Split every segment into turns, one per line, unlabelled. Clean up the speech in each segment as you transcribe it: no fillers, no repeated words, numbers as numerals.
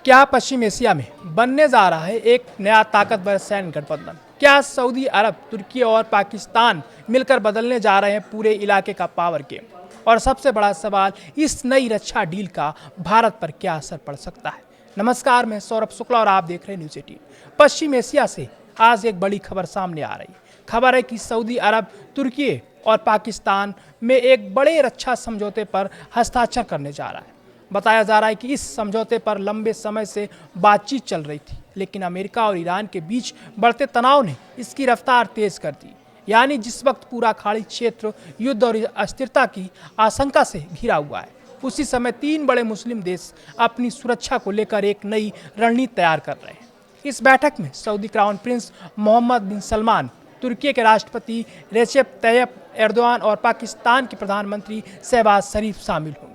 क्या पश्चिम एशिया में बनने जा रहा है एक नया ताकतवर सैन्य गठबंधन? क्या सऊदी अरब, तुर्की और पाकिस्तान मिलकर बदलने जा रहे हैं पूरे इलाके का पावर गेम? और सबसे बड़ा सवाल, इस नई रक्षा डील का भारत पर क्या असर पड़ सकता है? नमस्कार, मैं सौरभ शुक्ला और आप देख रहे हैं न्यूज़ 18। पश्चिम एशिया से आज एक बड़ी खबर सामने आ रही है। खबर है कि सऊदी अरब, तुर्की और पाकिस्तान में एक बड़े रक्षा समझौते पर हस्ताक्षर करने जा रहा है। बताया जा रहा है कि इस समझौते पर लंबे समय से बातचीत चल रही थी, लेकिन अमेरिका और ईरान के बीच बढ़ते तनाव ने इसकी रफ्तार तेज कर दी। यानी जिस वक्त पूरा खाड़ी क्षेत्र युद्ध और अस्थिरता की आशंका से घिरा हुआ है, उसी समय तीन बड़े मुस्लिम देश अपनी सुरक्षा को लेकर एक नई रणनीति तैयार कर रहे हैं। इस बैठक में सऊदी क्राउन प्रिंस मोहम्मद बिन सलमान, तुर्की के राष्ट्रपति रेसेप तैयप एर्दोआन और पाकिस्तान के प्रधानमंत्री शहबाज शरीफ शामिल होंगे।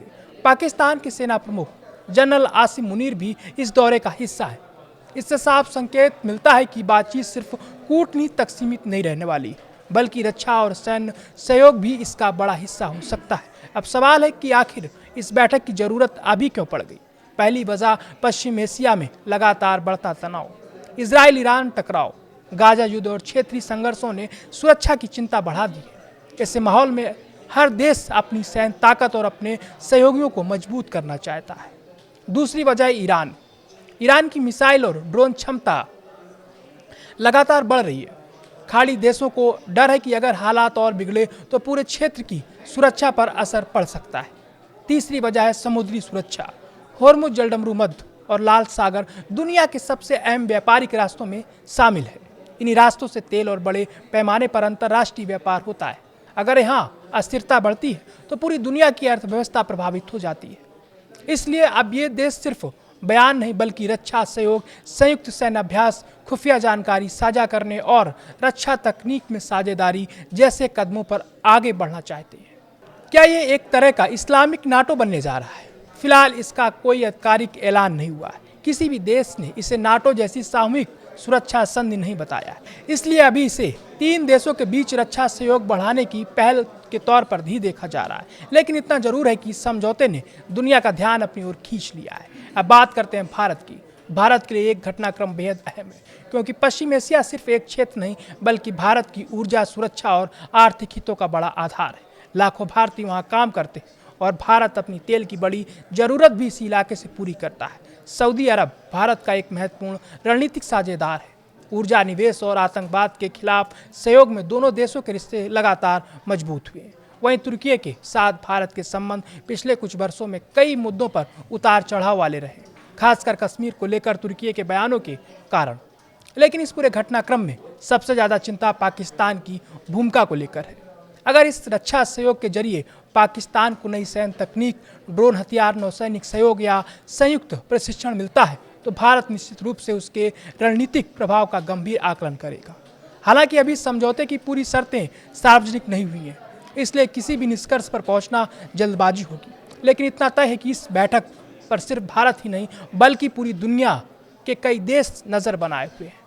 पाकिस्तान के सेना प्रमुख जनरल आसिम मुनीर भी इस दौरे का हिस्सा है। इससे साफ संकेत मिलता है कि बातचीत सिर्फ कूटनीति तक सीमित नहीं रहने वाली, बल्कि रक्षा और सैन्य सहयोग भी इसका बड़ा हिस्सा हो सकता है। अब सवाल है कि आखिर इस बैठक की जरूरत अभी क्यों पड़ गई? पहली वजह पश्चिम एशिया में लगातार बढ़ता तनाव, इजराइल ईरान टकराव, गाजा युद्ध और क्षेत्रीय संघर्षों ने सुरक्षा की चिंता बढ़ा दी है। ऐसे माहौल में हर देश अपनी सैन्य ताकत और अपने सहयोगियों को मजबूत करना चाहता है। दूसरी वजह ईरान की मिसाइल और ड्रोन क्षमता लगातार बढ़ रही है। खाड़ी देशों को डर है कि अगर हालात और बिगड़े तो पूरे क्षेत्र की सुरक्षा पर असर पड़ सकता है। तीसरी वजह है समुद्री सुरक्षा। होर्मुज जलडमरू मध्य और लाल सागर दुनिया के सबसे अहम व्यापारिक रास्तों में शामिल है। इन्हीं रास्तों से तेल और बड़े पैमाने पर अंतर्राष्ट्रीय व्यापार होता है। अगर यहाँ अस्थिरता बढ़ती है तो पूरी दुनिया की अर्थव्यवस्था प्रभावित हो जाती है। इसलिए अब ये देश सिर्फ बयान नहीं, बल्कि रक्षा सहयोग, संयुक्त सैन्य अभ्यास, खुफिया जानकारी साझा करने और रक्षा तकनीक में साझेदारी जैसे कदमों पर आगे बढ़ना चाहते हैं। क्या ये एक तरह का इस्लामिक नाटो बनने जा रहा है? फिलहाल इसका कोई आधिकारिक ऐलान नहीं हुआ है। किसी भी देश ने इसे नाटो जैसी सामूहिक सुरक्षा संधि नहीं बताया है। इसलिए अभी इसे तीन देशों के बीच रक्षा सहयोग बढ़ाने की पहल के तौर पर भी देखा जा रहा है। लेकिन इतना जरूर है कि इस समझौते ने दुनिया का ध्यान अपनी ओर खींच लिया है। अब बात करते हैं भारत की। भारत के लिए एक घटनाक्रम बेहद अहम है, क्योंकि पश्चिम एशिया सिर्फ एक क्षेत्र नहीं, बल्कि भारत की ऊर्जा, सुरक्षा और आर्थिक हितों का बड़ा आधार है। लाखों भारतीय वहाँ काम करते हैं और भारत अपनी तेल की बड़ी जरूरत भी इस इलाके से पूरी करता है। सऊदी अरब भारत का एक महत्वपूर्ण रणनीतिक साझेदार है। ऊर्जा, निवेश और आतंकवाद के खिलाफ सहयोग में दोनों देशों के रिश्ते लगातार मजबूत हुए हैं। वहीं तुर्की के साथ भारत के संबंध पिछले कुछ वर्षों में कई मुद्दों पर उतार चढ़ाव वाले रहे, खासकर कश्मीर को लेकर तुर्की के बयानों के कारण। लेकिन इस पूरे घटनाक्रम में सबसे ज़्यादा चिंता पाकिस्तान की भूमिका को लेकर है। अगर इस रक्षा सहयोग के जरिए पाकिस्तान को नई सैन्य तकनीक, ड्रोन हथियार, नौसैनिक सहयोग या संयुक्त प्रशिक्षण मिलता है, तो भारत निश्चित रूप से उसके रणनीतिक प्रभाव का गंभीर आकलन करेगा। हालांकि अभी समझौते की पूरी शर्तें सार्वजनिक नहीं हुई हैं, इसलिए किसी भी निष्कर्ष पर पहुंचना जल्दबाजी होगी। लेकिन इतना तय है कि इस बैठक पर सिर्फ भारत ही नहीं, बल्कि पूरी दुनिया के कई देश नज़र बनाए हुए हैं।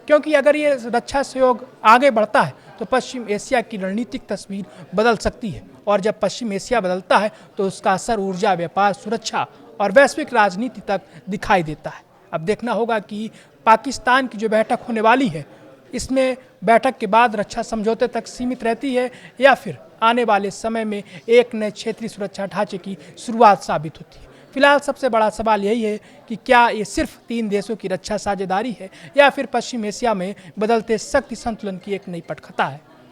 क्योंकि अगर ये रक्षा सहयोग आगे बढ़ता है तो पश्चिम एशिया की रणनीतिक तस्वीर बदल सकती है, और जब पश्चिम एशिया बदलता है तो उसका असर ऊर्जा, व्यापार, सुरक्षा और वैश्विक राजनीति तक दिखाई देता है। अब देखना होगा कि पाकिस्तान की जो बैठक होने वाली है, इसमें बैठक के बाद रक्षा समझौते तक सीमित रहती है या फिर आने वाले समय में एक नए क्षेत्रीय सुरक्षा ढांचे की शुरुआत साबित होती है। फिलहाल सबसे बड़ा सवाल यही है कि क्या ये सिर्फ तीन देशों की रक्षा साझेदारी है या फिर पश्चिम एशिया में बदलते शक्ति संतुलन की एक नई पटकथा है।